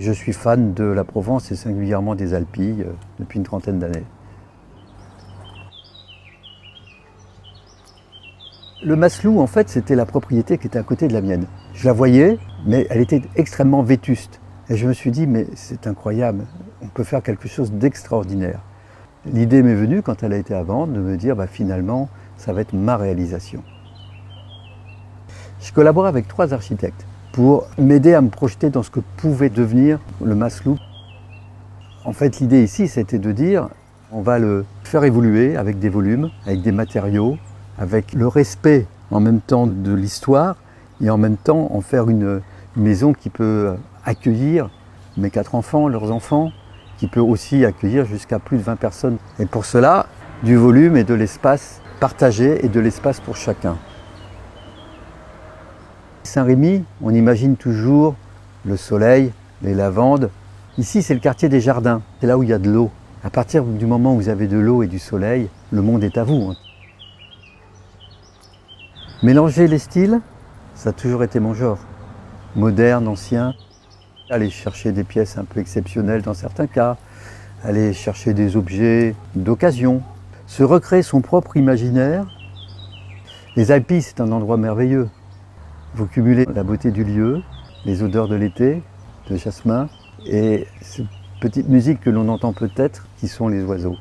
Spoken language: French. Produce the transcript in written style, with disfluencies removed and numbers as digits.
Je suis fan de la Provence et singulièrement des Alpilles depuis une trentaine d'années. Le Maslow, en fait, c'était la propriété qui était à côté de la mienne. Je la voyais, mais elle était extrêmement vétuste. Et je me suis dit, mais c'est incroyable, on peut faire quelque chose d'extraordinaire. L'idée m'est venue, quand elle a été à vendre, de me dire, finalement, ça va être ma réalisation. Je collabore avec 3 architectes pour m'aider à me projeter dans ce que pouvait devenir le Maslow. En fait, l'idée ici, c'était de dire, on va le faire évoluer avec des volumes, avec des matériaux, avec le respect en même temps de l'histoire et en même temps en faire une maison qui peut accueillir mes 4 enfants, leurs enfants, qui peut aussi accueillir jusqu'à plus de 20 personnes. Et pour cela, du volume et de l'espace partagé et de l'espace pour chacun. Saint-Rémy, on imagine toujours le soleil, les lavandes. Ici, c'est le quartier des jardins, c'est là où il y a de l'eau. À partir du moment où vous avez de l'eau et du soleil, le monde est à vous. Mélanger les styles, ça a toujours été mon genre. Moderne, ancien. Aller chercher des pièces un peu exceptionnelles dans certains cas. Aller chercher des objets d'occasion. Se recréer son propre imaginaire. Les Alpilles, c'est un endroit merveilleux. Vous cumulez la beauté du lieu, les odeurs de l'été, de jasmin, et cette petite musique que l'on entend peut-être, qui sont les oiseaux.